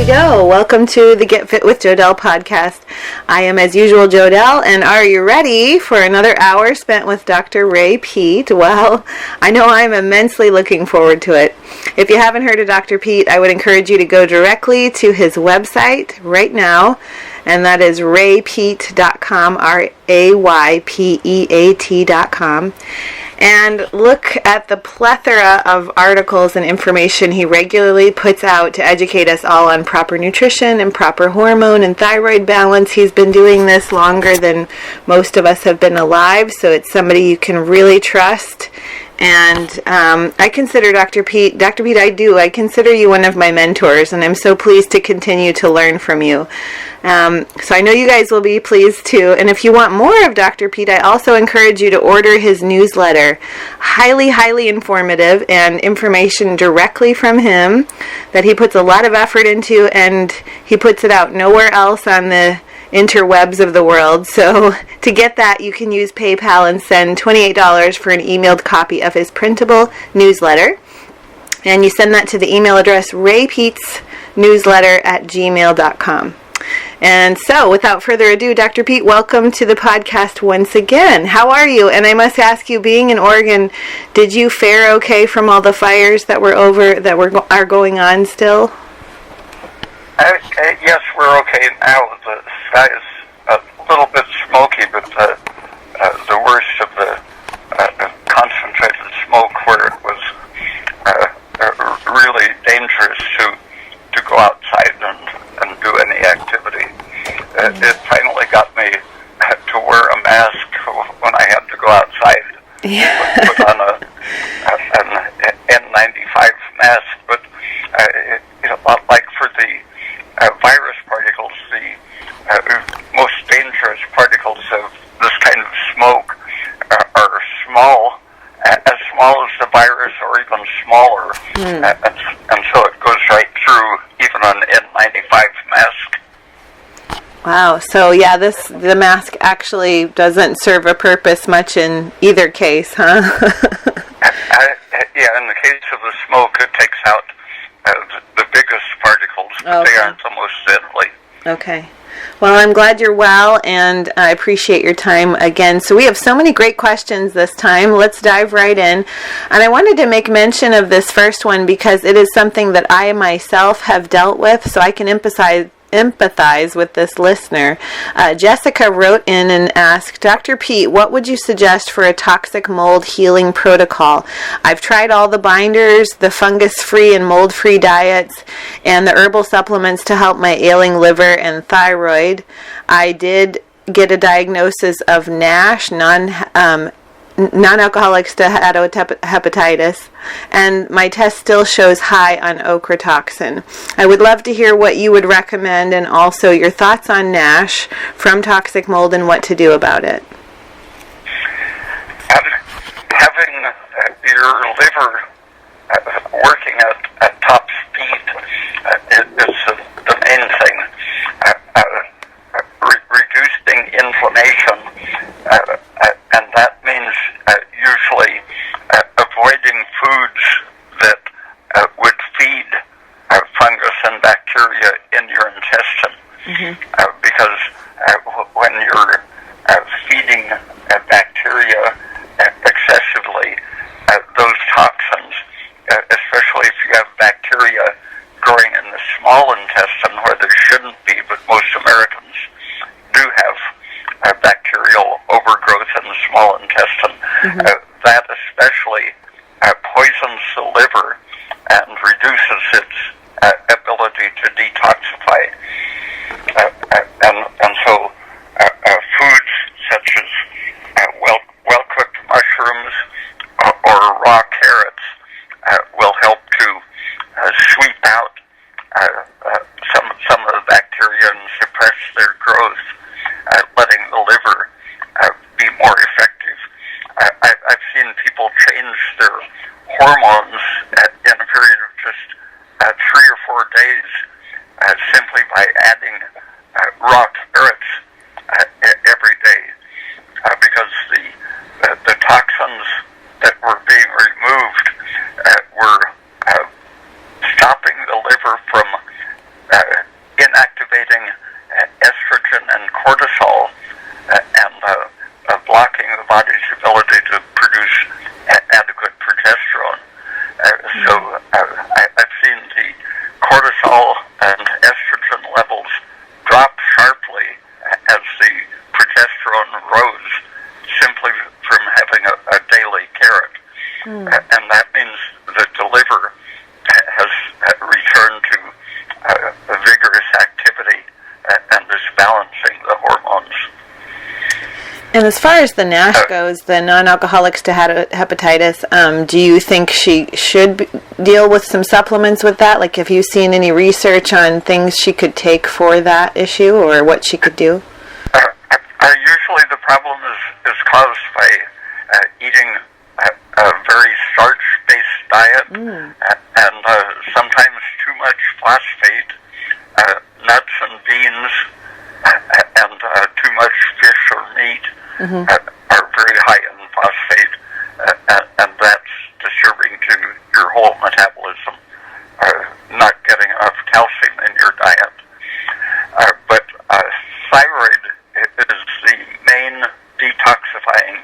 we go. Welcome to the Get Fit with Jodelle podcast. I am, as usual, Jodelle, and are you ready for another hour spent with Dr. Ray Peat? Well, I know I'm immensely looking forward to it. If you haven't heard of Dr. Peat, I would encourage you to go directly to his website right now, and that is raypeat.com, RAYPEAT.com. And look at the plethora of articles and information he regularly puts out to educate us all on proper nutrition and proper hormone and thyroid balance. He's been doing this longer than most of us have been alive, so it's somebody you can really trust. And I consider Dr. Peat, I consider you one of my mentors, and I'm so pleased to continue to learn from you. So I know you guys will be pleased too. And if you want more of Dr. Peat, I also encourage you to order his newsletter. Highly, highly informative and information directly from him that he puts a lot of effort into, and he puts it out nowhere else on the interwebs of the world. So to get that, you can use PayPal and send $28 for an emailed copy of his printable newsletter. And you send that to the email address raypeatsnewsletter@gmail.com. And so, without further ado, Dr. Peat, welcome to the podcast once again. How are you? And I must ask you, being in Oregon, did you fare okay from all the fires that are going on still? Yes, we're okay now. The sky is a little bit smoky, but the worst of the concentrated smoke, where it was really dangerous to go outside and do any activity. It finally got me to wear a mask when I had to go outside. Yeah. Put on an N95 mask, but like for the virus particles, the most dangerous particles of this kind of smoke are small, as small as the virus or even smaller, and so it goes right through even an N95 mask. Wow. So yeah, the mask actually doesn't serve a purpose much in either case, huh? Yeah, in the case of the smoke, it takes out the biggest particles, but they aren't the most deadly. Okay. Well, I'm glad you're well, and I appreciate your time again. So we have so many great questions this time. Let's dive right in. And I wanted to make mention of this first one because it is something that I myself have dealt with, so I can empathize with this listener. Jessica wrote in and asked, Dr. Peat, what would you suggest for a toxic mold healing protocol? I've tried all the binders, the fungus-free and mold-free diets, and the herbal supplements to help my ailing liver and thyroid. I did get a diagnosis of NASH, non-alcoholic steatohepatitis, and my test still shows high on ochratoxin. I would love to hear what you would recommend, and also your thoughts on NASH from toxic mold and what to do about it. Having your liver working at top speed is the main thing. Reducing inflammation, and that means usually avoiding foods that would feed fungus and bacteria in your intestine. Because when you're feeding bacteria excessively, those toxins, especially if you have bacteria growing in the small intestine where there shouldn't be, but most Americans do have bacterial overgrowth in the small intestine. That especially poisons the liver and reduces its ability to detoxify. And so foods such as well-cooked mushrooms or raw carrots will help to sweep out some of the bacteria and suppress their growth, letting the liver be more effective. I've seen people change their hormones in a period of just 3 or 4 days simply by adding raw carrots every day, because the toxins that were being removed were stopping the liver from cortisol and blocking the body's ability to produce adequate progesterone. I've seen the cortisol and estrogen levels drop sharply as the progesterone rose simply from having a daily carrot. And that means that the liver has returned to vigorous activity and is balancing the hormones. And as far as the NASH goes, the non-alcoholic steatohepatitis, do you think she should deal with some supplements with that? Like, have you seen any research on things she could take for that issue, or what she could do? Usually the problem is caused by eating a very starch-based diet and sometimes too much phosphate, nuts and beans, and too much fish or meat are very high in phosphate, and that's disturbing to your whole metabolism, not getting enough calcium in your diet. But thyroid is the main detoxifying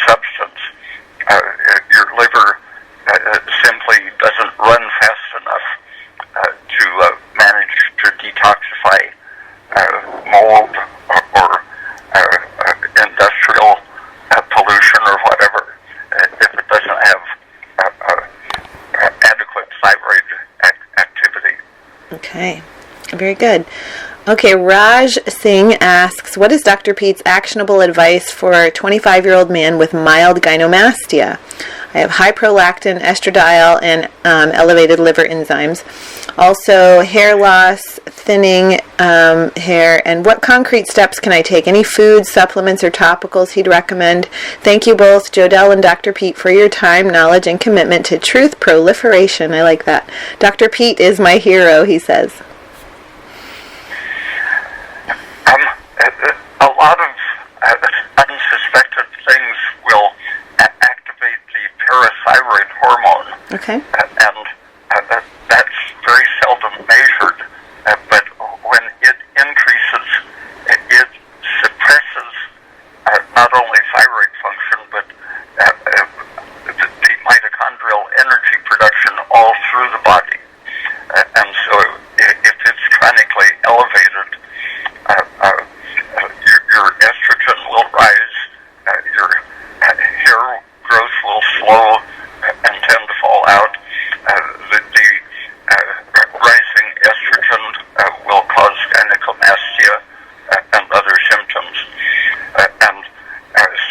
substance. Your liver simply doesn't run fast enough to manage to detoxify mold or industrial pollution or whatever if it doesn't have adequate thyroid activity. Okay, very good. Okay, Raj Singh asks, what is Dr. Peat's actionable advice for a 25-year-old man with mild gynomastia? I have high prolactin, estradiol, and elevated liver enzymes. Also, hair loss, thinning hair, and what concrete steps can I take? Any foods, supplements, or topicals he'd recommend? Thank you both, Jodelle and Dr. Peat, for your time, knowledge, and commitment to truth proliferation. I like that. Dr. Peat is my hero, he says. A lot of unsuspected things will activate the parathyroid hormone. Okay. And that's very seldom measured, but when it increases, it suppresses not only thyroid function, but the mitochondrial energy production all through the body. And so if it's chronically elevated, your estrogen will rise, your hair growth will slow and tend to fall out. The rising estrogen will cause gynecomastia and other symptoms. And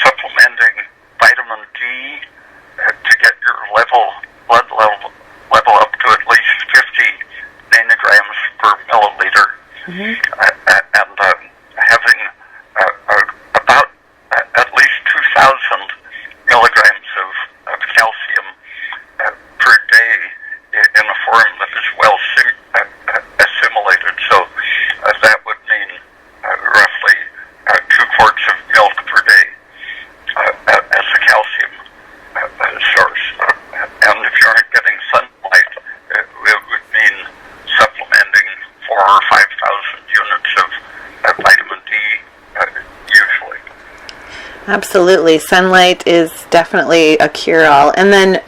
supplementing vitamin D to get your blood level up to at least 50 nanograms per milliliter. And having about at least 2,000 milligrams of calcium per day in a form that is well assimilated. So that would mean roughly 2 quarts of milk per day as a calcium source. And if you aren't getting sunlight, it would mean supplementing 4,000 or 5,000 units of vitamin D usually. Absolutely. Sunlight is definitely a cure-all. And then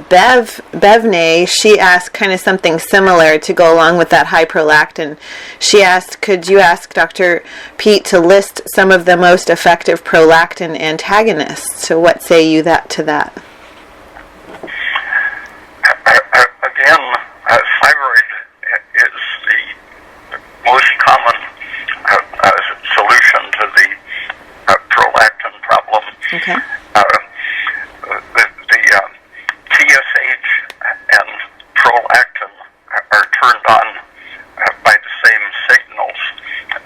Bevne, she asked kind of something similar to go along with that high prolactin. She asked, could you ask Dr. Peat to list some of the most effective prolactin antagonists? So what say you to that? Again, thyroid is the most common solution to the prolactin problem. Okay. The TSH and prolactin are turned on by the same signals,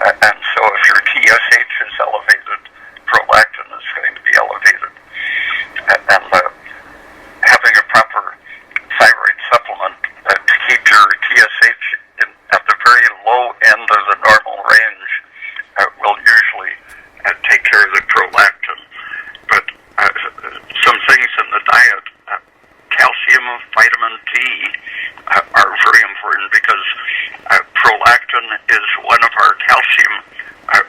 and so if your TSH is elevated, prolactin is going to be elevated. And having a proper thyroid supplement to keep your TSH at the very low end of the normal range will usually take care of the prolactin. But some things in the diet, calcium, vitamin D, are very important because prolactin is one of our calcium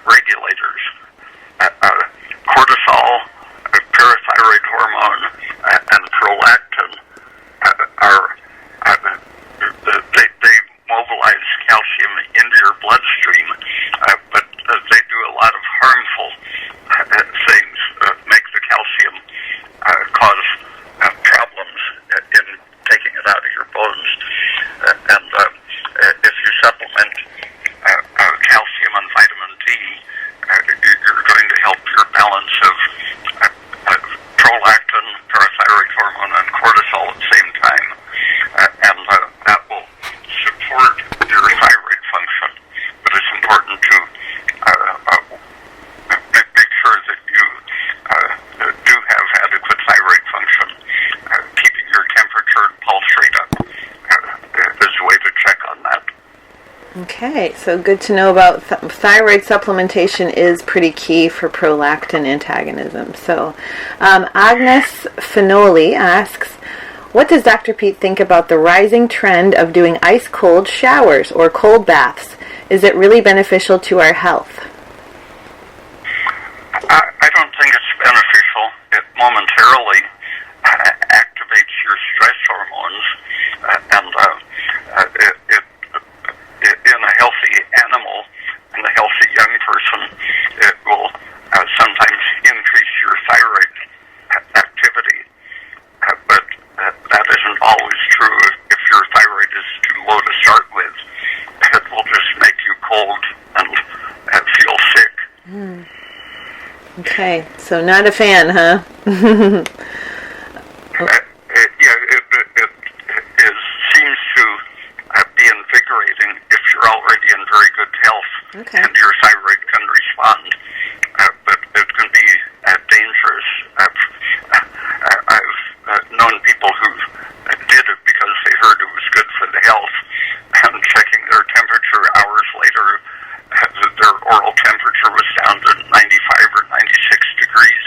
regulators. Okay, so good to know about thyroid supplementation is pretty key for prolactin antagonism. So Agnes Finoli asks, what does Dr. Peat think about the rising trend of doing ice-cold showers or cold baths? Is it really beneficial to our health? I don't think it's beneficial. It momentarily activates your stress hormones, and in a healthy animal, in a healthy young person, it will sometimes increase your thyroid activity. But that isn't always true. If your thyroid is too low to start with, it will just make you cold and feel sick. Okay, so not a fan, huh? It seems to be invigorating if you're already in very good health, Okay. and your thyroid can respond. But it can be dangerous. I've known people who did it because they heard it was good for the health, and checking their temperature hours later, their oral temperature was down to 95 or 96 degrees.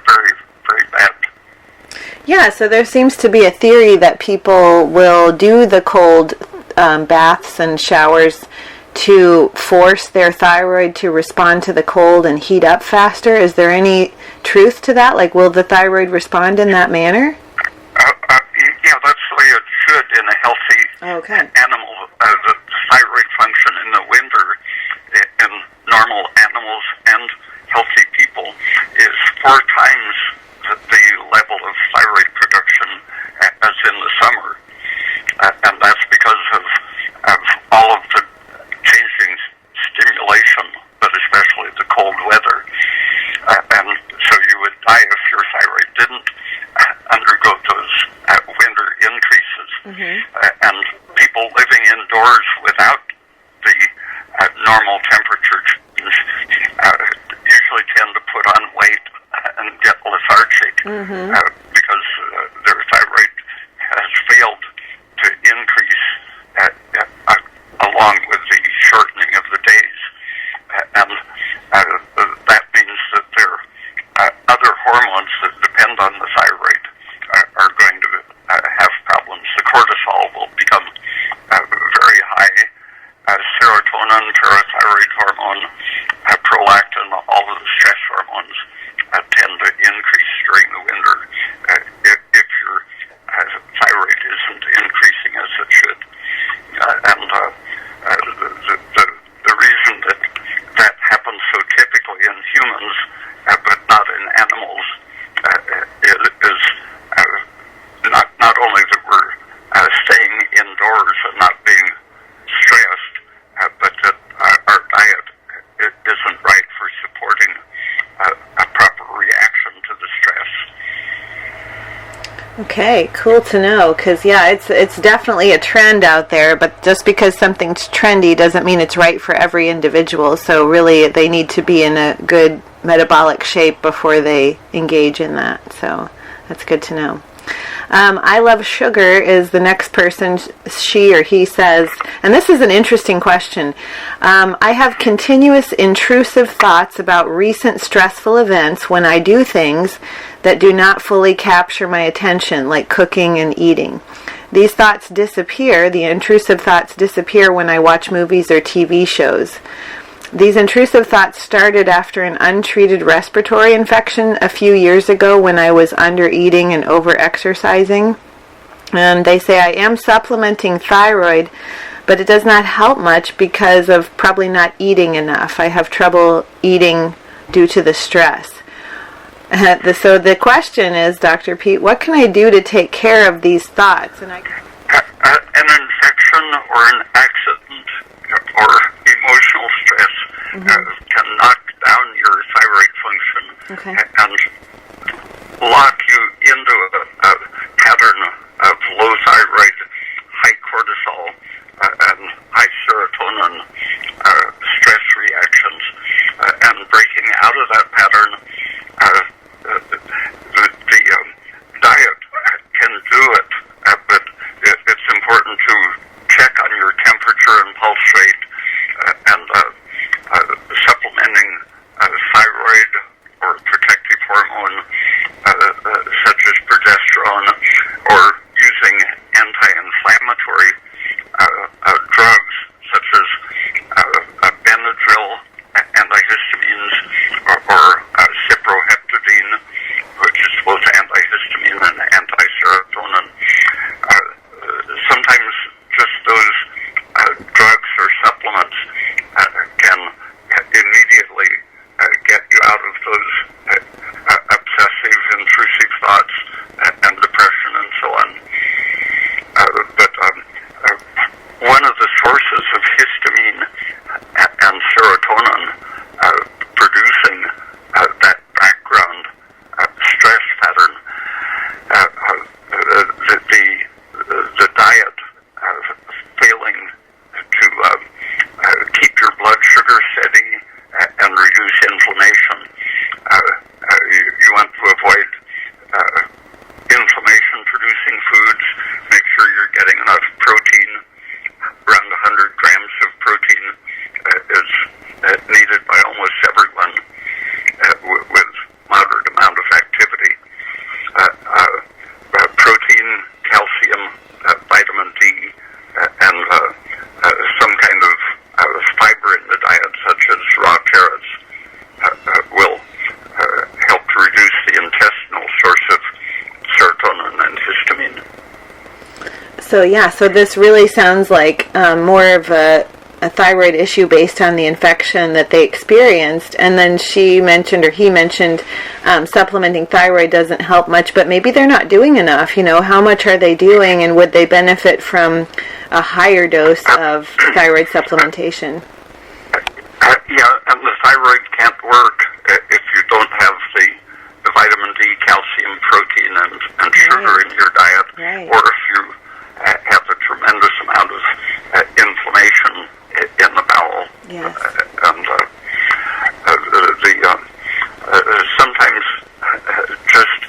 Very, very bad. Yeah, so there seems to be a theory that people will do the cold baths and showers to force their thyroid to respond to the cold and heat up faster. Is there any truth to that? Like, will the thyroid respond in that manner? Yeah, that's the way it should in a healthy animal. The thyroid function in the winter in normal animals and healthy people is 4 times the level of thyroid production as in the summer. And that's because of all of the changing stimulation, but especially the cold weather. And so you would die if your thyroid didn't undergo those winter increases. And people living indoors without the normal temperature change usually tend to put on weight and get lethargic because their thyroid has failed to increase along with the shortening of the days. And that means that their other hormones that depend on the thyroid are going to have problems. The cortisol will become very high. Serotonin, parathyroid hormone, prolactin, all of the stress hormones tend to increase during the winter if your thyroid isn't increasing as it should. And the reason that happens so typically in humans, but not in animals, is not only that we're staying indoors and not being stressed, but that our diet isn't right for supporting a proper reaction to the stress. Okay, cool to know, because it's definitely a trend out there, but just because something's trendy doesn't mean it's right for every individual. So really they need to be in a good metabolic shape before they engage in that. So that's good to know. I Love Sugar is the next person. She or he says, and this is an interesting question, I have continuous intrusive thoughts about recent stressful events when I do things that do not fully capture my attention, like cooking and eating. These thoughts disappear, the intrusive thoughts disappear when I watch movies or TV shows. These intrusive thoughts started after an untreated respiratory infection a few years ago when I was under-eating and over-exercising. And they say I am supplementing thyroid, but it does not help much because of probably not eating enough. I have trouble eating due to the stress. So the question is, Dr. Peat, what can I do to take care of these thoughts? And an infection or an accident or emotional stress can knock down your thyroid function and lock you into a pattern of low thyroid, high cortisol, and high serotonin stress reactions. And breaking out of that pattern, the diet can do it, but it's important to check on your temperature one of the sources of histamine and serotonin producing that background stress pattern, the diet failing to keep your blood sugar steady and reduce inflammation. You want to avoid inflammation-producing foods. Make sure you're getting enough protein. Around 100 grams of protein is needed by almost everyone with moderate amount of activity. Protein, calcium, vitamin D, and some kind of fiber in the diet, such as raw carrots, will help to reduce the intestinal source of serotonin and histamine. So this really sounds like more of a thyroid issue based on the infection that they experienced. And then he mentioned supplementing thyroid doesn't help much, but maybe they're not doing enough. How much are they doing, and would they benefit from a higher dose of thyroid supplementation? And the thyroid can't work if you don't have the vitamin D, calcium, protein, and sugar in your diet, or if you have a tremendous amount of inflammation in the bowel. Yes. And sometimes just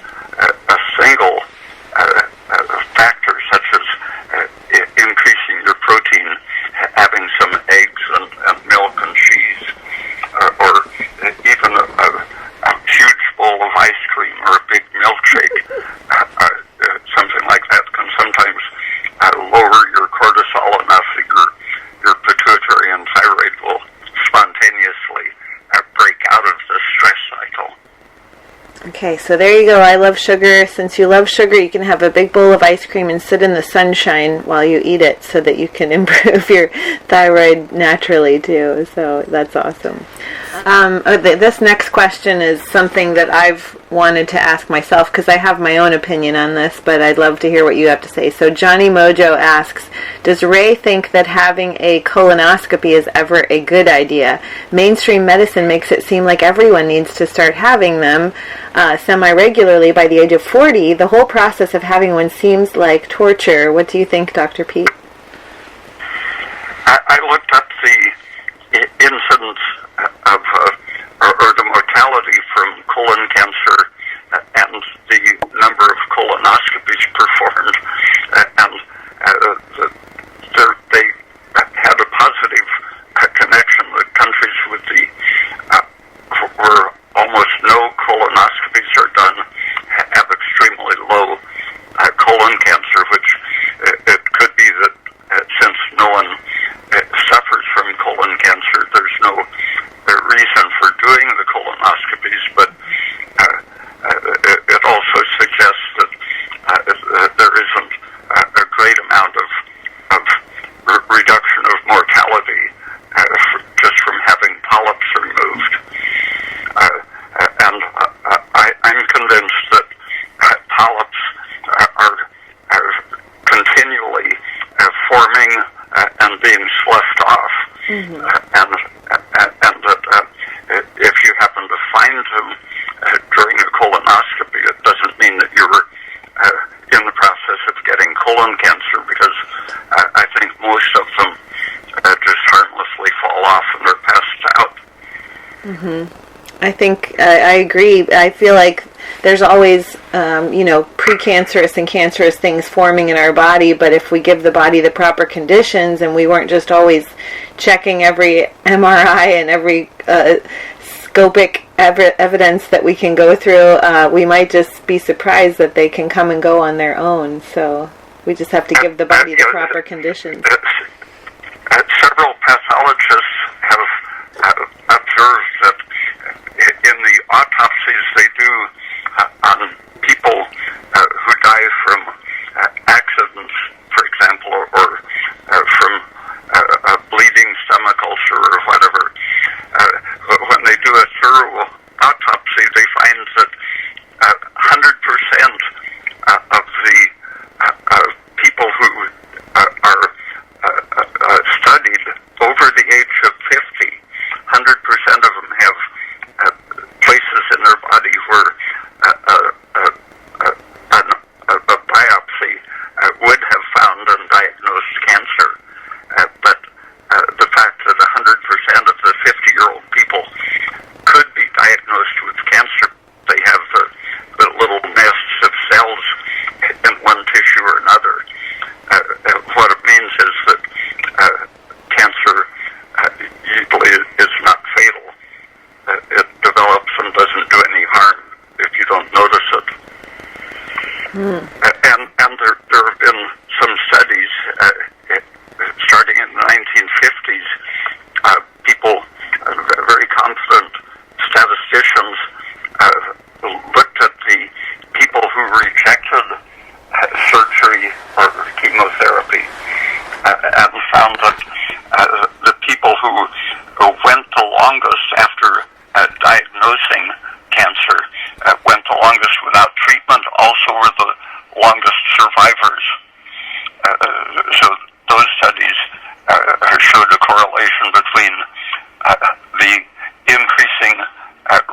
a single factor, such as increasing your protein, having some eggs and milk and cheese, or even a huge bowl of ice cream or a big milkshake, something like that can sometimes lower your cortisol enough that your pituitary and thyroid will spontaneously break out of the stress cycle. Okay, so there you go. I love sugar. Since you love sugar, you can have a big bowl of ice cream and sit in the sunshine while you eat it so that you can improve your thyroid naturally too. So that's awesome. This next question is something that I've wanted to ask myself because I have my own opinion on this, but I'd love to hear what you have to say. So Johnny Mojo asks, does Ray think that having a colonoscopy is ever a good idea? Mainstream medicine makes it seem like everyone needs to start having them semi-regularly by the age of 40. The whole process of having one seems like torture. What do you think, Dr. Peat? I looked up the incidence of or the mortality from colon cancer and the number of colonoscopies performed, and they had a positive connection. The countries with where almost no colonoscopies are done have extremely low colon cancer, which it could be that since no one suffers from colon cancer, there's no reason for doing the colonoscopies, but it also suggests that there isn't a great amount of reduction of mortality just from having polyps removed. And I'm convinced that polyps are continually forming and being sloughed off. Mm-hmm. And that if you happen to find them during a colonoscopy, it doesn't mean that you're in the process of getting colon cancer, because I think most of them just harmlessly fall off and are passed out. Mm-hmm. I think I agree. I feel like there's always, precancerous and cancerous things forming in our body, but if we give the body the proper conditions and we weren't just always checking every MRI and every scopic evidence that we can go through, we might just be surprised that they can come and go on their own. So we just have to give the body the proper conditions. Several pathologists have observed that in the autopsies they do on people who die from accidents, for example, or from a bleeding stomach ulcer or whatever, when they do a thorough autopsy, they find that 100% of the people who are correlation between the increasing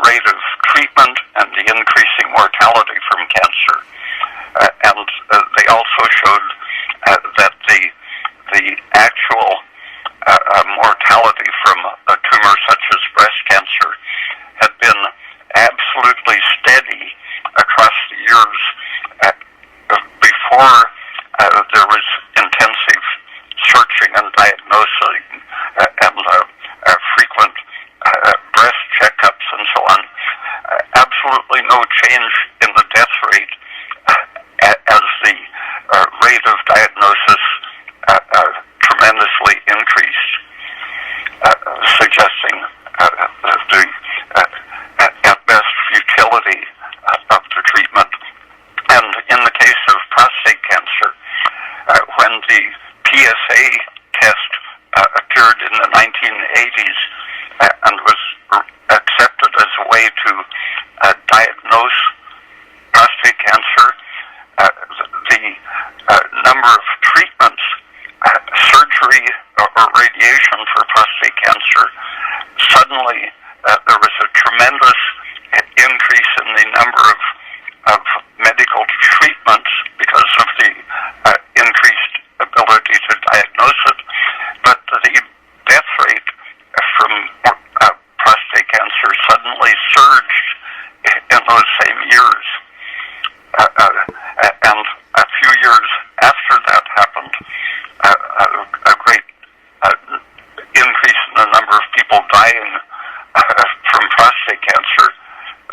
rate of treatment and the increasing mortality from cancer. And they also showed that the actual mortality from a tumor such as breast cancer had been absolutely steady across the years before there was intensive searching and diagnosing and frequent breast checkups and so on. Absolutely no change in the death rate as the rate of diagnosis tremendously increased, suggesting the at best futility of the treatment. And in the case of prostate cancer, when the PSA test appeared in the 1980s and was accepted as a way to diagnose prostate cancer, the number of treatments, surgery or radiation for prostate cancer, suddenly there was a tremendous increase in the number of medical treatments because of the increased ability to diagnose it. But the death rate from prostate cancer suddenly surged in those same years. And a few years after that happened, a great increase in the number of people dying from prostate cancer,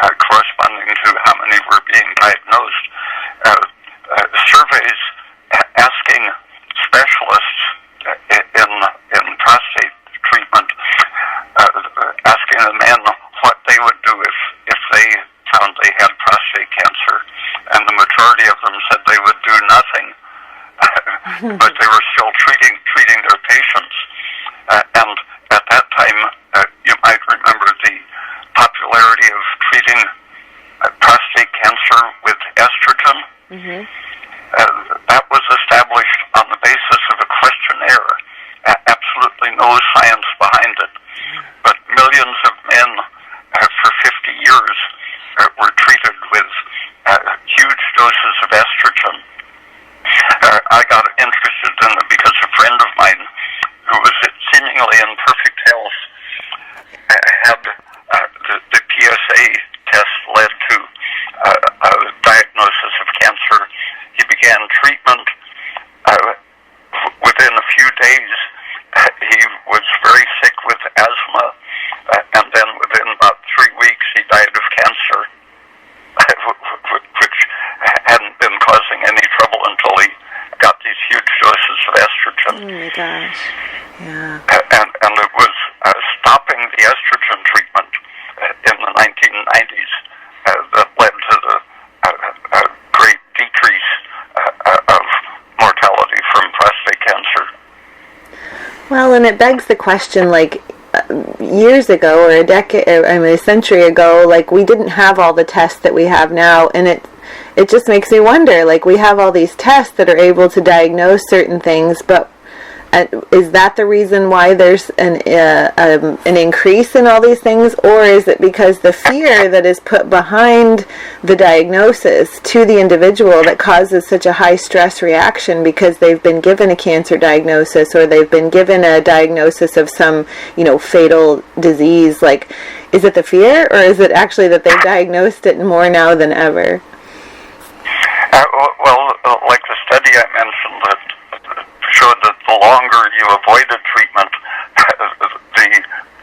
corresponding to how many were being diagnosed. Surveys asking specialists in prostate treatment, asking the men what they would do if they found they had prostate cancer, and the majority of them said they would do nothing, but they were still treating their patients. And at that time, you might remember the popularity of treating prostate cancer with estrogen. Mm-hmm. That was established on the basis of a questionnaire, absolutely no science behind it. But millions of men for 50 years were treated with huge doses of estrogen. I got interested in it because a friend of mine who was seemingly in perfect health had the PSA test led to a diagnosis of cancer. He began treatment. Within a few days, he was very sick with asthma, and then within about 3 weeks, he died of cancer, which hadn't been causing any trouble until he got these huge doses of estrogen. Oh my gosh. Yeah. And it was stopping the estrogen treatment in the 1990s that led to the great decrease of mortality from prostate cancer. Well, and it begs the question, like, years ago, or a century ago, like, we didn't have all the tests that we have now, and it just makes me wonder, like, we have all these tests that are able to diagnose certain things, but is that the reason why there's an increase in all these things, or is it because the fear that is put behind the diagnosis to the individual that causes such a high stress reaction because they've been given a cancer diagnosis or they've been given a diagnosis of some, fatal disease? Like, is it the fear, or is it actually that they've diagnosed it more now than ever? Like the study I mentioned that showed that the longer you avoided treatment, the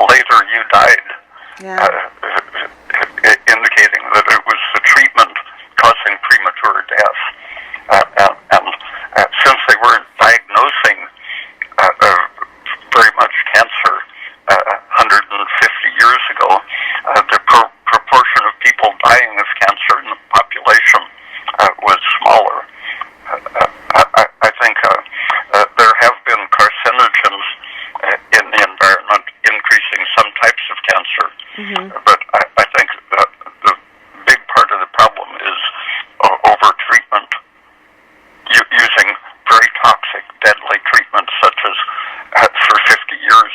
later you died, indicating that it was the treatment causing premature death. And since they were diagnosing very much cancer 150 years ago, the proportion of people dying of cancer in the population was smaller. I think there have been carcinogens in the environment increasing some types of cancer, but I think that the big part of the problem is over-treatment, using very toxic, deadly treatments such as for 50 years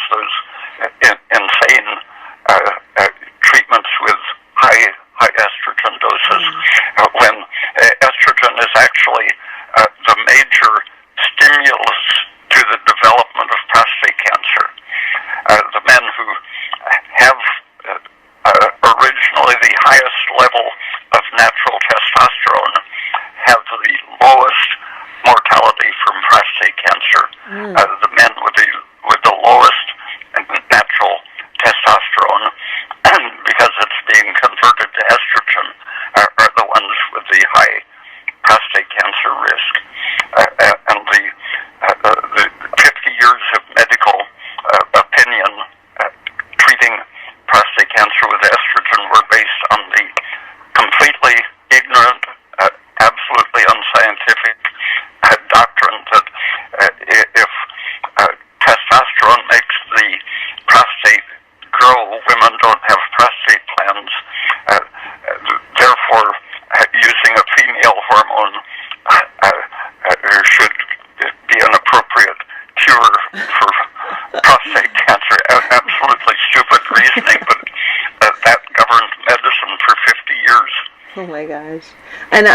my gosh. And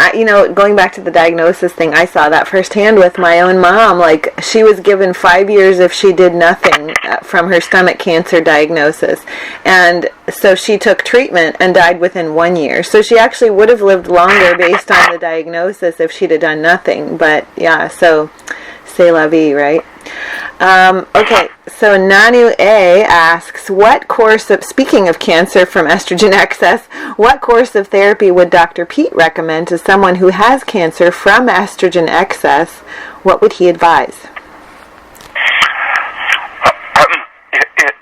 going back to the diagnosis thing, I saw that firsthand with my own mom. Like, she was given 5 years if she did nothing from her stomach cancer diagnosis. And so she took treatment and died within 1 year. So she actually would have lived longer based on the diagnosis if she'd have done nothing. But yeah, so c'est la vie, right? Okay, so Nanu A asks, speaking of cancer from estrogen excess, what course of therapy would Dr. Peat recommend to someone who has cancer from estrogen excess? What would he advise?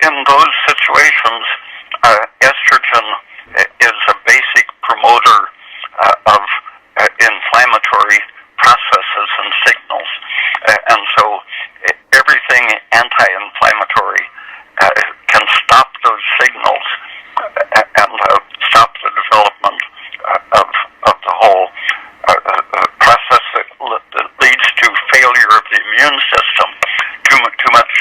In those situations, estrogen is a basic promoter of inflammatory processes and signals. And so everything anti-inflammatory can stop those signals and stop the development of the whole process that leads to failure of the immune system. Too much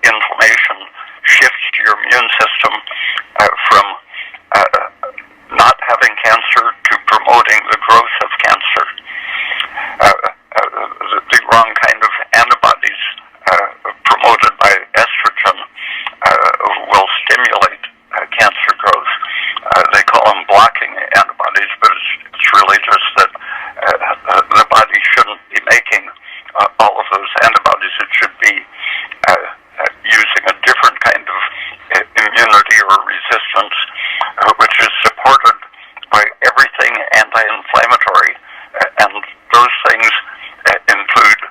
inflammation shifts your immune system from not having cancer to promoting the growth of cancer. The wrong kind of antibodies promoted by estrogen will stimulate cancer growth. They call them blocking antibodies, but it's really just that the body shouldn't be making all of those antibodies. It should be using a different kind of immunity or resistance, which is supported by everything anti-inflammatory, and those things include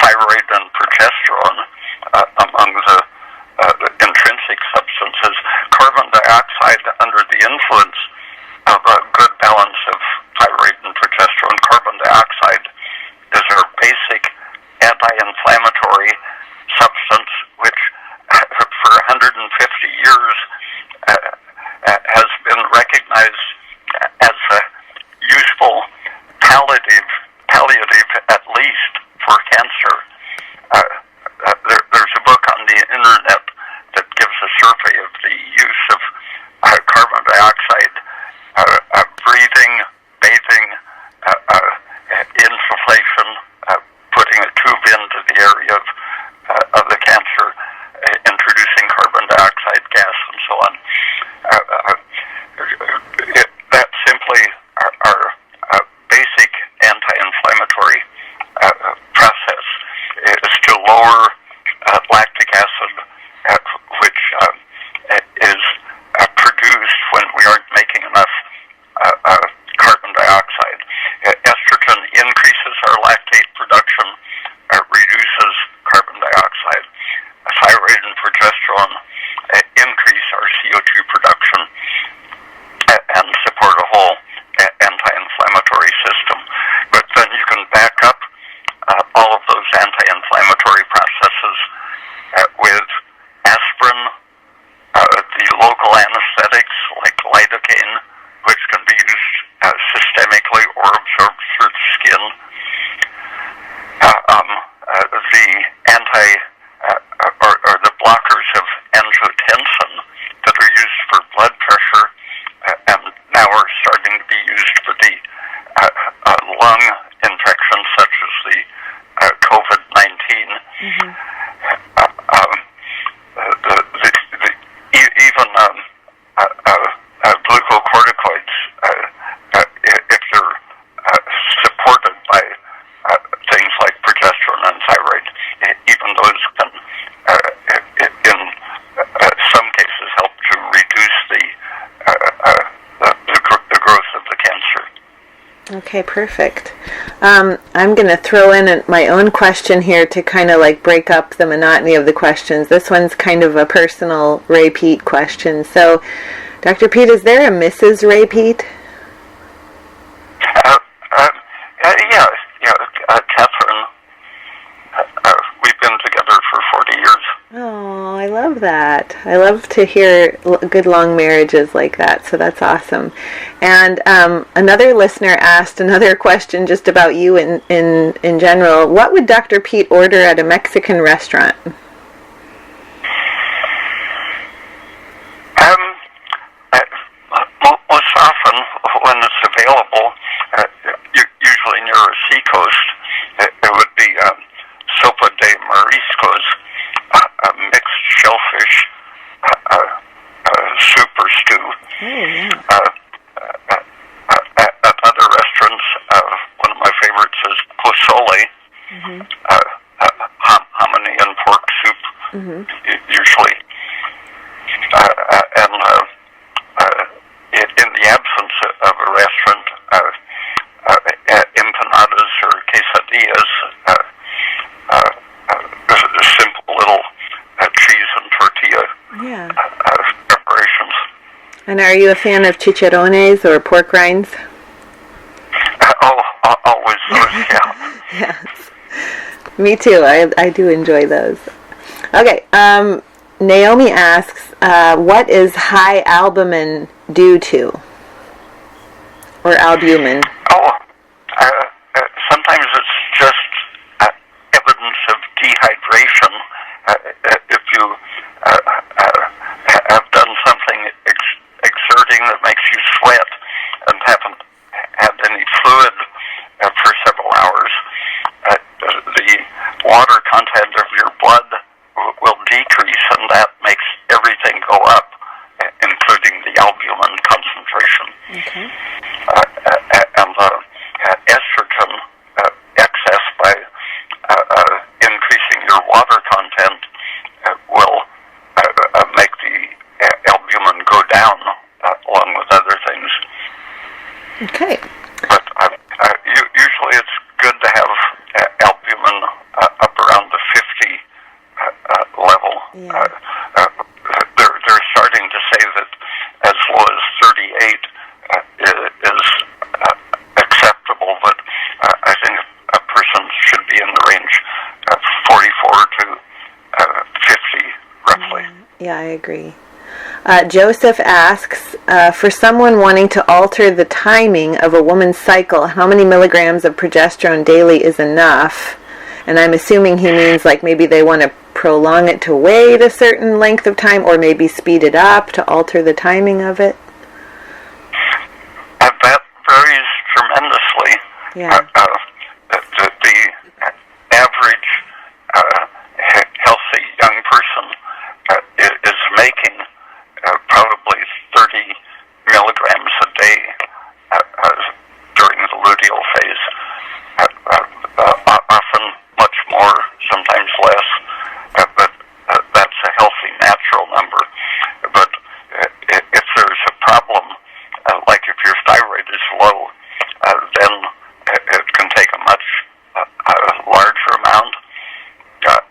thyroid and progesterone among the intrinsic substances. Carbon dioxide, under the influence of a good balance of thyroid and progesterone, carbon dioxide is our basic anti-inflammatory substance, which for 150 years has been recognized as a useful palliative at least for cancer. There's a book on the internet that gives a survey of the use of carbon dioxide, breathing, bathing, insufflation, putting a tube into the area of the cancer, introducing carbon dioxide gas, and so on. That simply our basic anti-inflammatory process is to lower lactic acid, which is produced when we aren't making enough carbon dioxide. Estrogen increases our lactate production, reduces carbon dioxide. Thyroid and progesterone increase our CO2 production and support a whole anti-inflammatory system. But then you can back up all of those anti-inflammatory processes with aspirin, the local anesthetics like lidocaine, which can be used systemically or absorbed through the skin. The blockers of angiotensin that are used for blood pressure and now are starting to be used for the lung infections such as the COVID-19. Mm-hmm. Even glucocorticoids, if they're supported by things like progesterone and thyroid, even those can, in some cases, help to reduce the growth of the cancer. Okay, perfect. I'm going to throw in my own question here to kind of like break up the monotony of the questions. This one's kind of a personal Ray Peat question. So, Dr. Peat, is there a Mrs. Ray Peat? Catherine. We've been together for 40 years. Oh, I love that. I love to hear good long marriages like that, so that's awesome. And another listener asked another question just about you in general. What would Dr. Peat order at a Mexican restaurant? Most often available, usually near a seacoast, it would be sopa de mariscos, a mixed shellfish soup or stew. At other restaurants, one of my favorites is pozole, hominy and pork soup, usually. And in the absence of a restaurant, empanadas or quesadillas, simple little cheese and tortilla preparations. And are you a fan of chicharrones or pork rinds? Always those, yeah. Yes. Me too. I do enjoy those. Okay. Naomi asks, what is high albumin due to? Or albumin? Sometimes it's just evidence of dehydration. If you have done something exerting that makes you sweat and haven't had any fluid for several hours, the water content of your blood will decrease, and that makes everything go up, including the albumin concentration. And estrogen excess by increasing your water content will make the albumin go down, along with other things. Okay. But usually it's good to have albumin up around the 50 level. Yeah. They're starting to say that as low as 38 is acceptable, but I think a person should be in the range of 44 to 50, roughly. Yeah, I agree. Joseph asks, for someone wanting to alter the timing of a woman's cycle, how many milligrams of progesterone daily is enough? And I'm assuming he means like maybe they want to prolong it to wait a certain length of time, or maybe speed it up to alter the timing of it. That varies tremendously. Yeah. The average healthy young person is making probably 30 milligrams a day during the luteal phase. Often much more, sometimes less, but that's a healthy natural number. But if there's a problem, like if your thyroid is low, then it can take a much larger amount.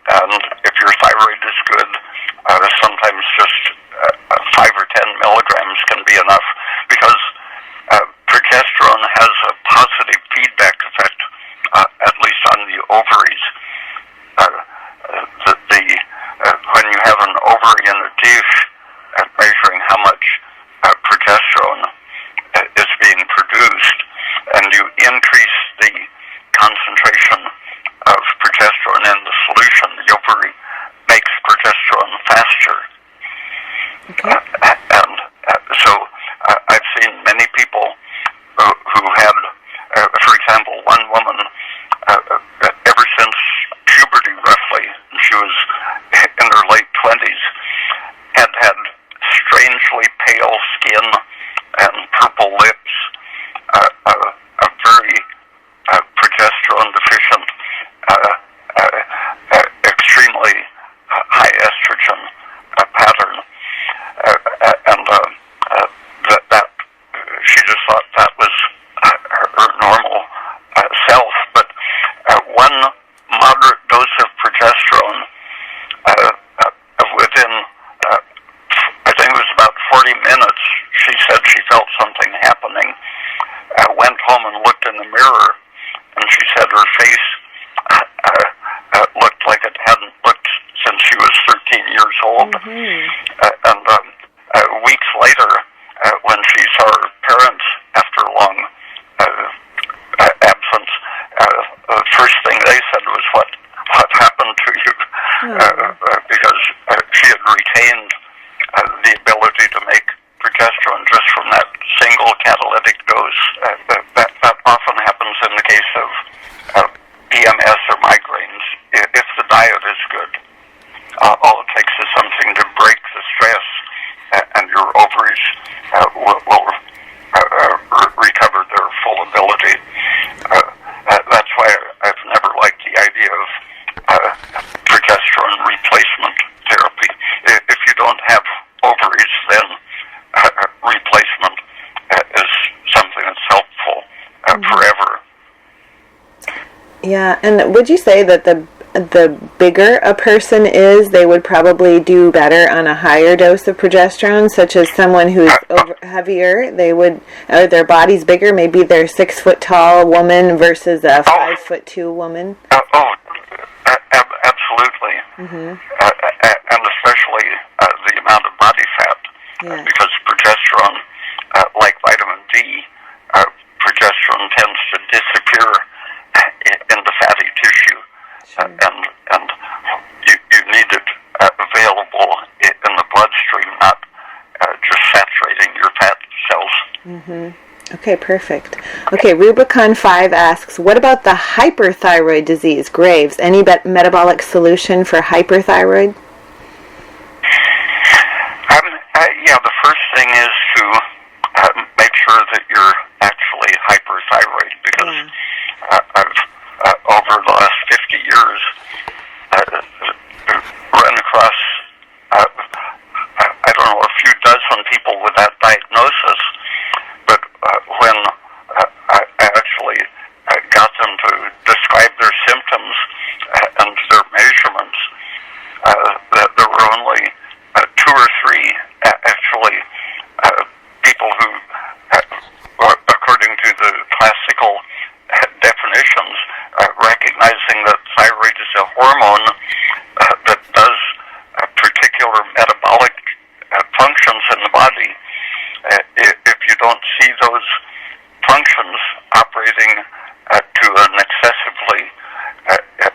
And if your thyroid is good, sometimes just 5 or 10 milligrams can be enough, because progesterone has a positive feedback effect, at least on the ovaries. When you have an ovary in a dish measuring how much progesterone is being produced, and you increase the concentration of progesterone in the solution, the ovary makes progesterone faster. And so I've seen many people who had, for example, one woman, ever since puberty roughly, she was in her late 20s, had strangely pale skin and purple lips, a very progesterone deficient, extremely high estrogen pattern, and that she just thought that was her normal self. But one moderate dose of progesterone, within I think it was about 40 minutes, she said she felt something happening. Went home and looked in the mirror, and she said her face looked like it hadn't looked since she was 13 years old. And weeks later, when she saw her parents after a long absence, the first thing they said was, what happened to you? Because she had retained the ability to make progesterone just from that single catalytic dose. Yeah, and would you say that the bigger a person is, they would probably do better on a higher dose of progesterone, such as someone who's heavier, or their body's bigger, maybe they're 6 foot tall woman versus a 5'2" woman? Absolutely. And especially the amount of body fat, because progesterone, like vitamin D, progesterone tends to disappear into fatty tissue. And you need it available in the bloodstream, not just saturating your fat cells. Okay, perfect. Okay, Rubicon 5 asks, what about the hyperthyroid disease, Graves? Any metabolic solution for hyperthyroid? Yeah, the first thing is to make sure that you're actually hyperthyroid, because I've over the last 50 years run across I don't know, a few dozen people with that diagnosis, but when I actually got them to describe their symptoms and their measurements, that there were only 2 or 3 actually people who, according to the classical definitions, recognizing that thyroid is a hormone that does particular metabolic functions in the body. If you don't see those functions operating to an excessively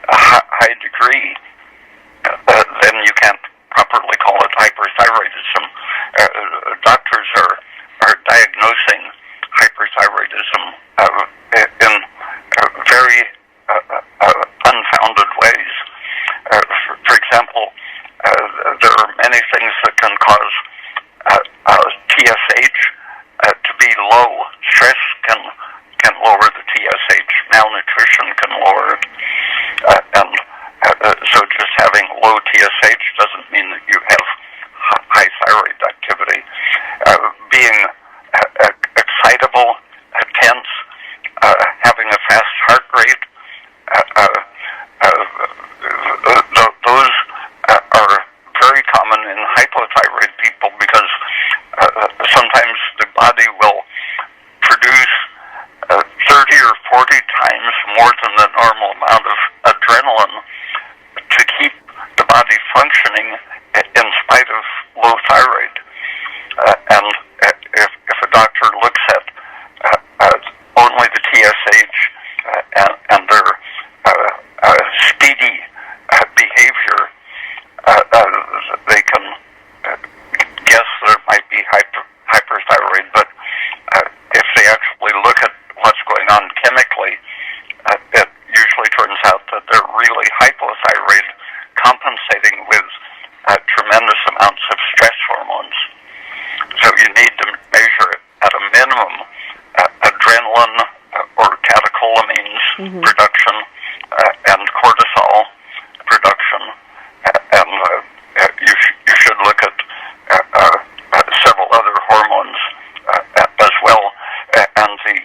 high degree, then you can't properly call it hyperthyroidism. Doctors are diagnosing hyperthyroidism in very unfounded ways. For example, there are many things that can cause TSH to be low. Stress can lower the TSH. Malnutrition can lower it. And so just having low TSH doesn't mean that you have high thyroid activity. Being excitable, tense, having a fast heart rate, those are very common in hypothyroid people, because sometimes the body will produce 30 or 40 times more than the normal amount of adrenaline to keep the body functioning in spite of low thyroid. And if a doctor looks at only the TSH and their speedy behavior, they can guess there might be hyperthyroid, but if they actually look at what's going on chemically, it usually turns out that they're really hypothyroid, compensating with tremendous amounts of stress hormones. So you need to measure at a minimum adrenaline or catecholamines production and cortisol production, and you should look at several other hormones as well, and the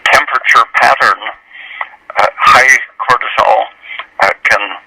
temperature pattern. High cortisol can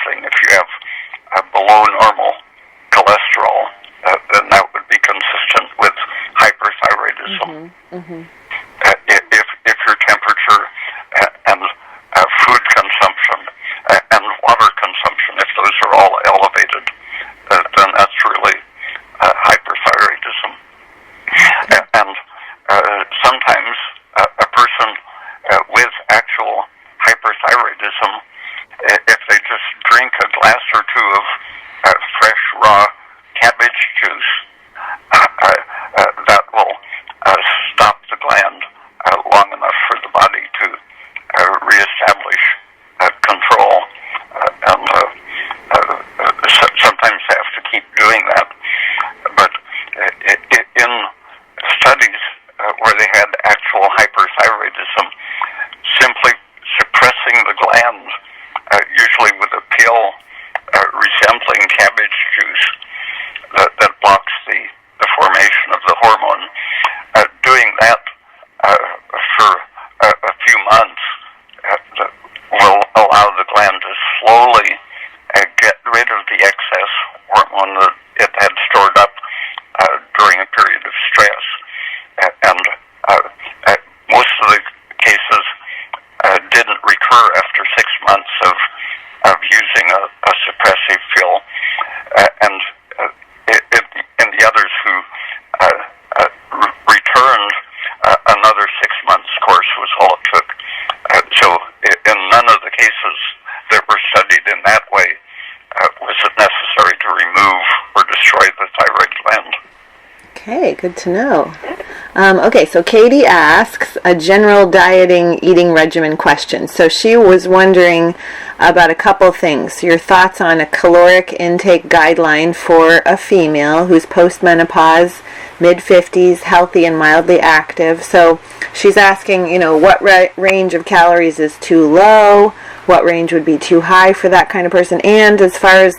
thing. If you have below normal cholesterol, then that would be consistent with hyperthyroidism. If your temperature and food consumption and water consumption, if those are all elevated, then that's really hyperthyroidism. And sometimes a person with actual hyperthyroidism, if they just drink a glass or two of fresh raw cabbage juice, that will stop the gland long enough for the body to reestablish control. And sometimes they have to keep doing that. But in studies where they had actual hyperthyroidism, simply suppressing the gland, usually with a pill resembling cabbage juice that blocks the formation of the hormone, doing that for a few months will allow the gland to slowly get rid of the excess hormone that it had stored up during a period of stress. And most of the cases didn't recur after 6 months of using a suppressive pill. And in the others who returned, another 6 months course was all it took. So in none of the cases that were studied in that way was it necessary to remove or destroy the thyroid gland. Okay, good to know. Okay, so Katie asks a general dieting eating regimen question. So she was wondering about a couple things. Your thoughts on a caloric intake guideline for a female who's postmenopause, mid-50s, healthy and mildly active. So she's asking, what range of calories is too low? What range would be too high for that kind of person? And as far as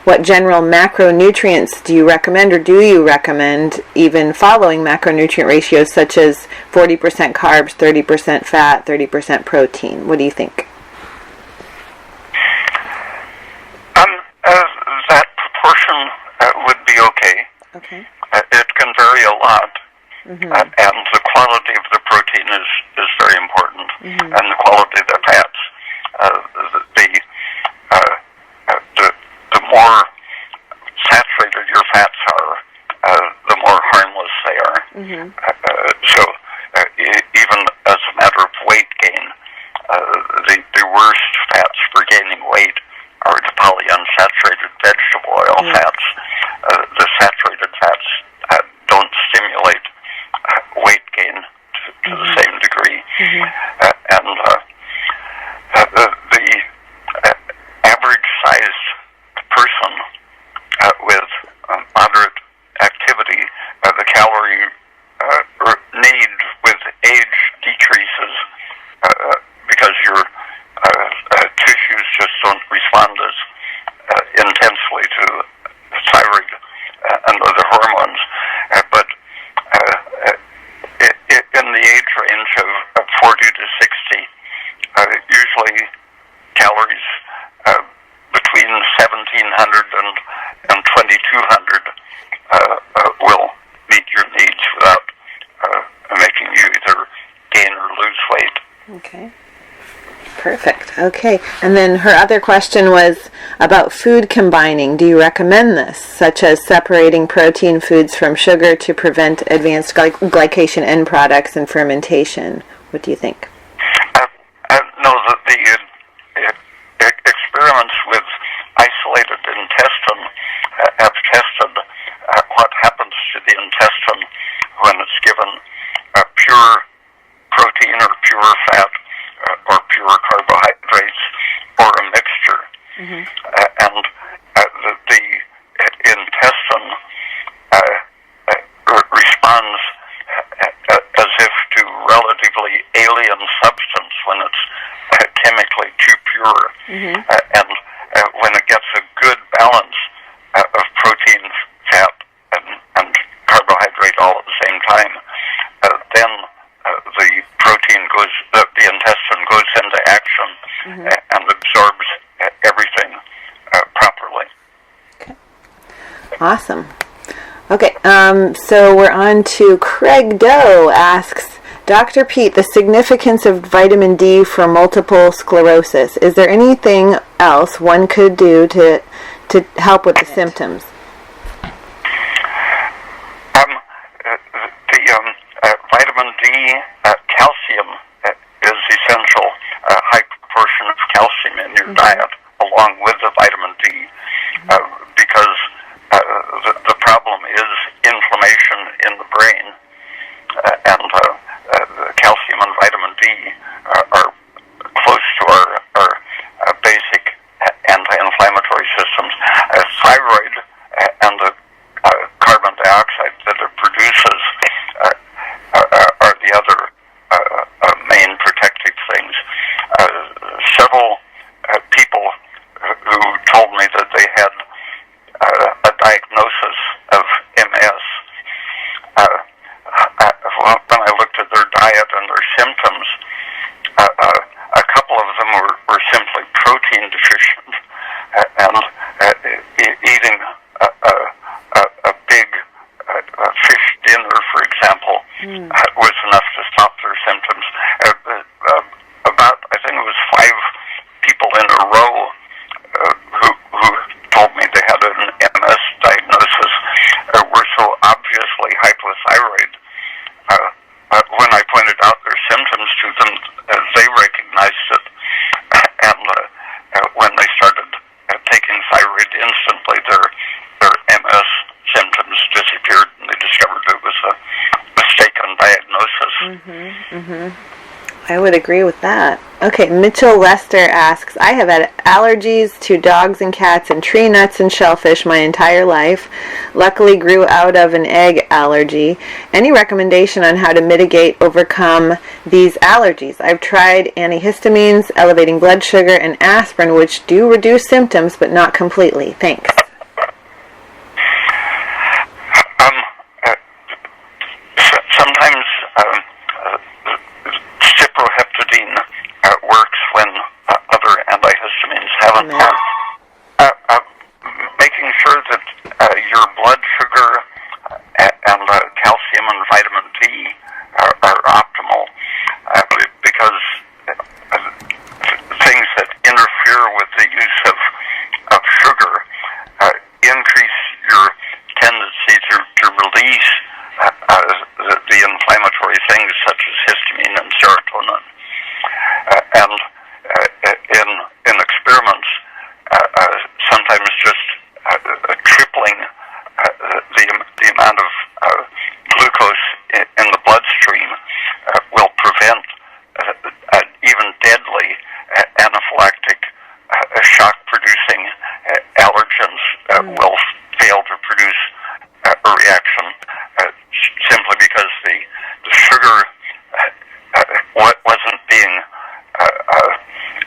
what general macronutrients do you recommend, or do you recommend even following macronutrient ratios such as 40% carbs, 30% fat, 30% protein? What do you think? That proportion would be okay. Okay. It can vary a lot, and the quality of the protein is very important, and the quality of the fats. The more saturated your fats are, the more harmless they are. So even as a matter of weight gain, the worst fats for gaining weight are the polyunsaturated vegetable oil fats. The saturated fats don't stimulate weight gain to the same degree. And the average-sized person with moderate activity, the calorie need with age decreases because your tissues just don't respond as intensely to thyroid and other hormones. But in the age range of 40 to 60, usually calories between 1,700 and 2,200 will meet your needs without making you either gain or lose weight. Okay. Perfect. Okay. And then her other question was about food combining. Do you recommend this, such as separating protein foods from sugar to prevent advanced glycation end products and fermentation? What do you think? No, the experiments with isolated intestine have tested what happens to the intestine when it's given pure protein or pure fat or pure carbohydrates or a mixture. And the intestine responds as if to relatively alien substance when it's chemically too pure. And when it gets a good balance of protein, fat, and carbohydrate all at the same time, then the intestine goes into action and absorbs everything Awesome. Okay, so we're on to Craig Doe asks, Dr. Peat, the significance of vitamin D for multiple sclerosis. Is there anything else one could do to help with the symptoms? Vitamin D, calcium is essential. A high proportion of calcium in your diet, along with the vitamin D, because the problem is inflammation in the brain, and calcium and vitamin D are close to our basic anti-inflammatory systems. Thyroid and the carbon dioxide that it produces are the other main protective things. Several people who told me that they had a diagnosis of MS, when I looked at their diet and their symptoms, a couple of them were simply protein deficient, and eating a big fish dinner, for example, was enough to stop their symptoms. About, I think it was 5 people in a row who told me they had an MS diagnosis were so obviously hypothyroid. When I pointed out their symptoms to them, they recognized it, and when they started taking thyroid instantly, their MS symptoms disappeared, and they discovered it was a mistaken diagnosis. I would agree with that. Okay, Mitchell Lester asks, I have had allergies to dogs and cats and tree nuts and shellfish my entire life. Luckily grew out of an egg allergy. Any recommendation on how to mitigate, overcome these allergies? I've tried antihistamines, elevating blood sugar, and aspirin, which do reduce symptoms, but not completely. Thanks. Sometimes ciproheptadine works when other antihistamines haven't worked. Making sure that your blood sugar and calcium and vitamin D are optimal, because things that interfere with the use of sugar increase your tendency to release the inflammatory things such as histamine and serotonin. And in experiments, sometimes just tripling the amount of glucose in the bloodstream will prevent even deadly anaphylactic shock-producing allergens will fail to produce a reaction simply because the sugar wasn't being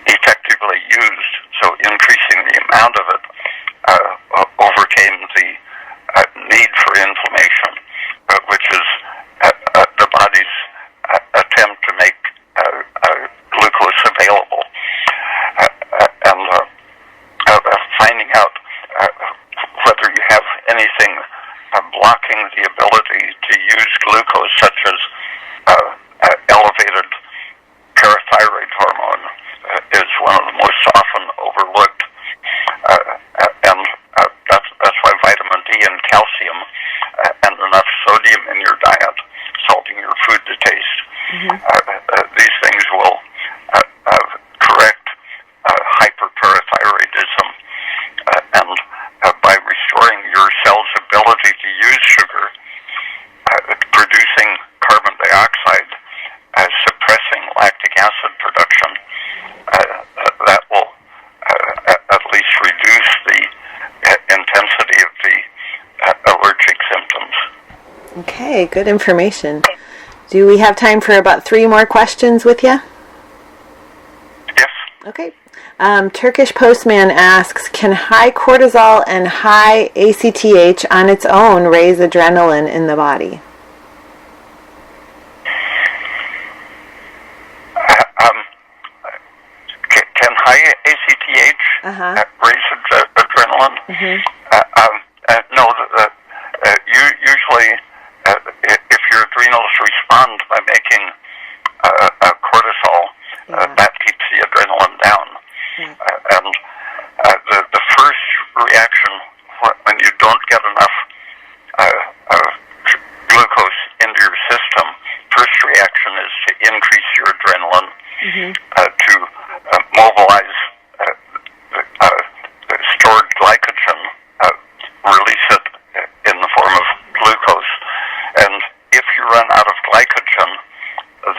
effectively used. So increasing the amount of it overcame the need for inflammation, which is the body's attempt to make glucose available. And finding out whether you have anything blocking the ability to use glucose, such as elevated parathyroid hormone, is one of the most often overlooked. And that's why vitamin D and calcium and enough sodium in your diet, salting your food to taste, these things will correct hyperparathyroidism, and by restoring your cell's ability to use sugar, producing carbon dioxide, suppressing lactic acid production, that will at least reduce the intensity of the allergic symptoms. Okay, good information. Do we have time for about 3 more questions with you? Yes. Okay. Turkish Postman asks, can high cortisol and high ACTH on its own raise adrenaline in the body? Can high ACTH raise adrenaline? No, reaction when you don't get enough glucose into your system. First reaction is to increase your adrenaline, to mobilize stored glycogen, release it in the form of glucose. And if you run out of glycogen,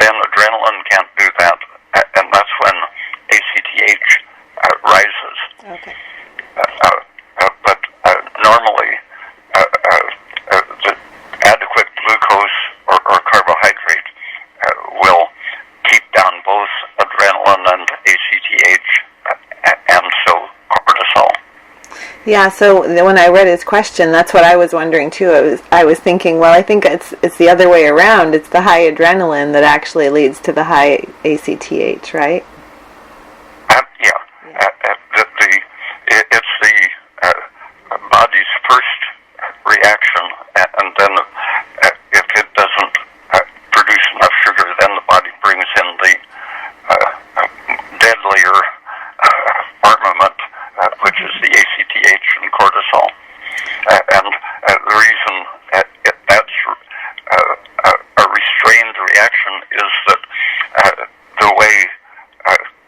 then adrenaline can't do that, and that's when ACTH rises. Okay. But normally, the adequate glucose or carbohydrate will keep down both adrenaline and ACTH, and so cortisol. Yeah, so when I read his question, that's what I was wondering too. I was thinking, well, I think it's the other way around. It's the high adrenaline that actually leads to the high ACTH, right? It's the body's first reaction, and then if it doesn't produce enough sugar, then the body brings in the deadlier armament, which is the ACTH and cortisol. And the reason that's a restrained reaction is that the way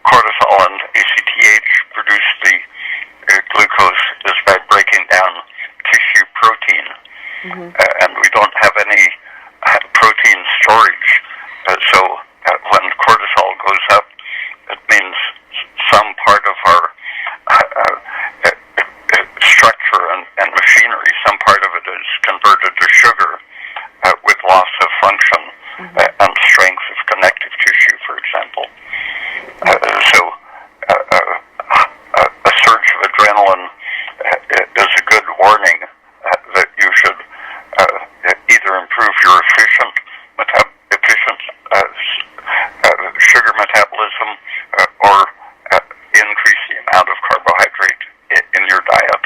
cortisol and ACTH produce the glucose is by breaking down tissue protein. And we don't have any protein storage. So when cortisol goes up, it means some part of our structure and machinery, some part of it is converted to sugar with loss of function and strength of connective tissue, for example. So a surge of adrenaline is a good warning that you should either improve your efficient sugar metabolism or increase the amount of carbohydrate in your diet.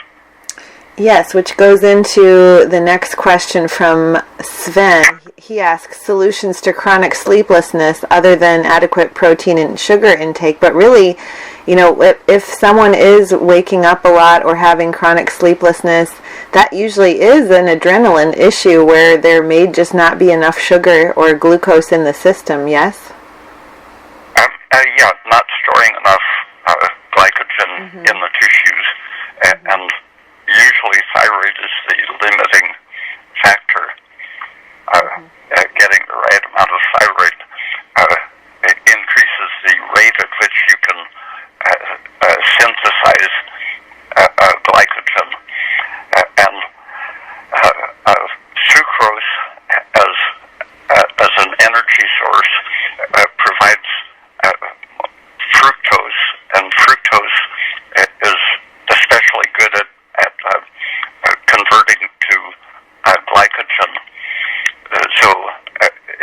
Yes, which goes into the next question from Sven. He asks solutions to chronic sleeplessness other than adequate protein and sugar intake. But really, if someone is waking up a lot or having chronic sleeplessness, that usually is an adrenaline issue where there may just not be enough sugar or glucose in the system, yes? Yeah, not storing enough glycogen in the tissues, and usually thyroid is the limiting factor. Getting the right amount of thyroid increases the rate at which you can synthesize glycogen. And sucrose as an energy source provides fructose, and fructose is especially good at converting to glycogen. So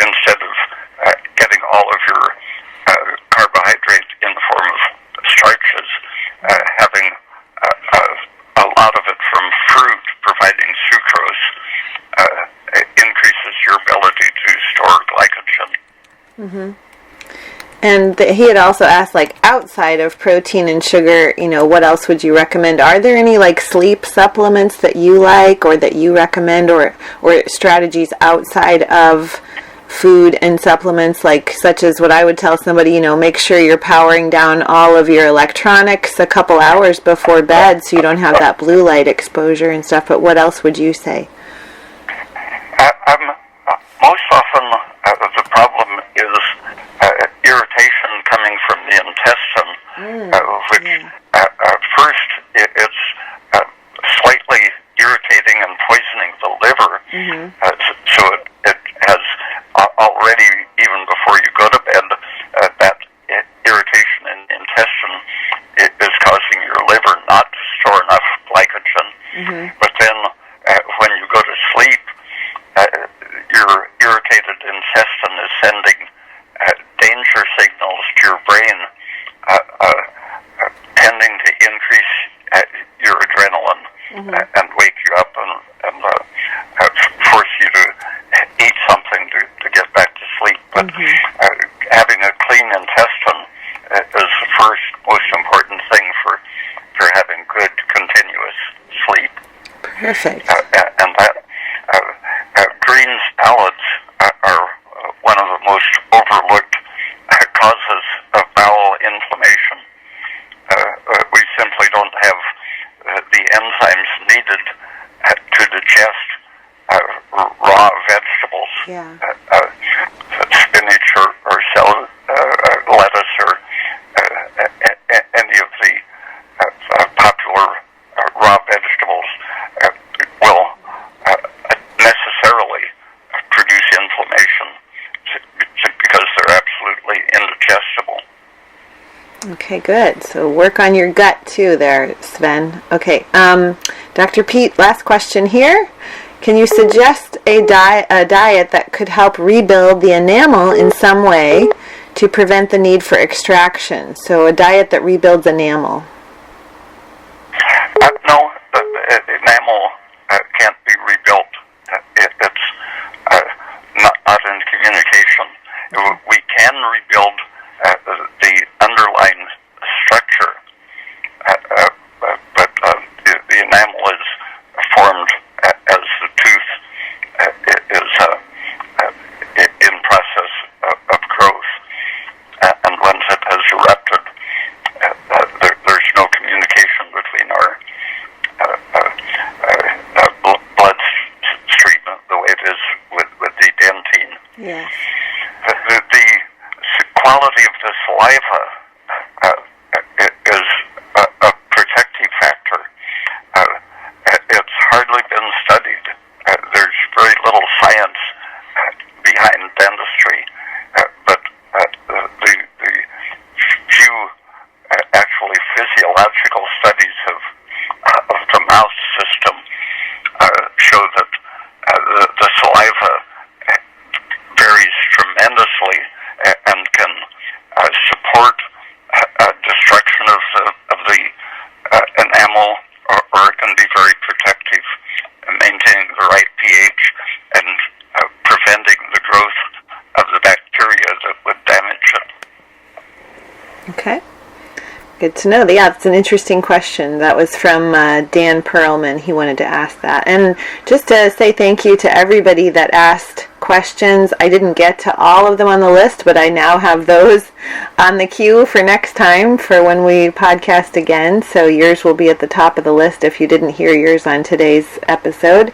instead of getting all of your carbohydrate in the form of starches, having a lot of it from fruit providing sucrose increases your ability to store glycogen. And he had also asked, outside of protein and sugar, what else would you recommend? Are there any, sleep supplements that you like or that you recommend, or strategies outside of food and supplements, such as what I would tell somebody, make sure you're powering down all of your electronics a couple hours before bed so you don't have that blue light exposure and stuff. But what else would you say? Most often the problem is irritation coming from the intestine, which first it's slightly irritating and poisoning the liver. So it has already, even before you go to bed, that irritation in the intestine is causing your liver not to store enough glycogen. But then when you go to sleep, your irritated intestine is sending danger signals to your brain, tending to increase your adrenaline and wake you up and force you to eat something to get back to sleep. But having a clean intestine is the first most important thing for having good continuous Perfect. And that green salads are one of the most overlooked causes of bowel inflammation. We simply don't have the enzymes needed to digest raw vegetables. Yeah. Spinach or lettuce or any of the popular raw vegetables will necessarily produce inflammation because they're absolutely indigestible. Okay, good. So work on your gut too there, Sven. Okay, Dr. Peat, last question here. Can you suggest a diet that could help rebuild the enamel in some way to prevent the need for extraction? So a diet that rebuilds enamel. No, the enamel can't be rebuilt. It's not in communication. We can rebuild the underlying structure, but the enamel is formed as the tooth is in process of growth. And once it has erupted, there's no communication between our bloodstream the way it is with the dentine. Yes. The quality of the saliva is a protective factor. It's hardly been studied. There's very little science behind dentistry, but the few actually physiological studies of the mouth system show that the saliva varies tremendously and can support destruction of the enamel, or it can be very protective, maintaining the right pH and preventing the growth of the bacteria that would damage it. Okay. Good to know. Yeah, it's an interesting question. That was from Dan Perlman. He wanted to ask that. And just to say thank you to everybody that asked questions. I didn't get to all of them on the list, but I now have those on the queue for next time for when we podcast again. So yours will be at the top of the list if you didn't hear yours on today's episode.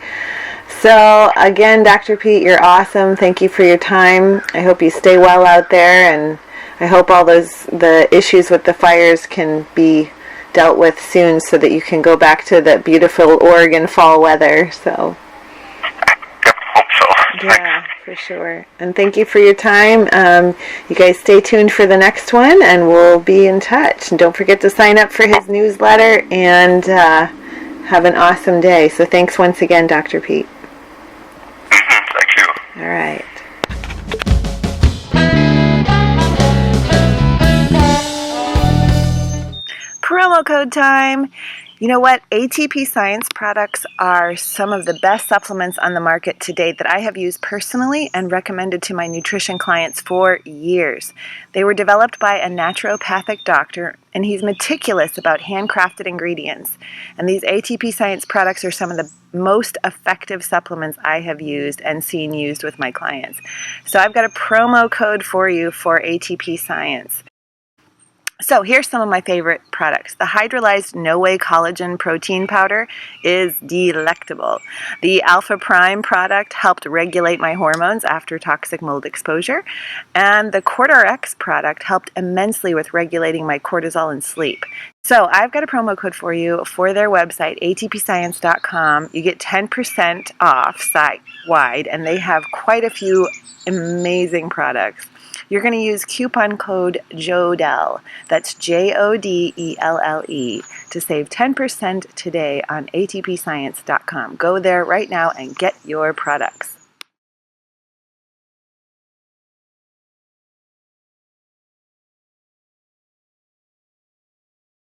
So again, Dr. Peat, you're awesome. Thank you for your time. I hope you stay well out there, and I hope all the issues with the fires can be dealt with soon so that you can go back to the beautiful Oregon fall weather. So Hope so. yeah, for sure. And thank you for your time. You guys stay tuned for the next one, and we'll be in touch. And don't forget to sign up for his newsletter, and have an awesome day. So thanks once again, Dr. Peat. Thank you. All right. Promo code time. You know what? ATP Science products are some of the best supplements on the market to date that I have used personally and recommended to my nutrition clients for years. They were developed by a naturopathic doctor, and he's meticulous about handcrafted ingredients. And these ATP Science products are some of the most effective supplements I have used and seen used with my clients. So I've got a promo code for you for ATP Science. So here's some of my favorite products. The hydrolyzed no-whey collagen protein powder is delectable. The Alpha Prime product helped regulate my hormones after toxic mold exposure. And the CortRx product helped immensely with regulating my cortisol and sleep. So I've got a promo code for you for their website, atpscience.com. You get 10% off site-wide, and they have quite a few amazing products. You're going to use coupon code Jodelle, that's Jodelle, to save 10% today on atpscience.com. Go there right now and get your products.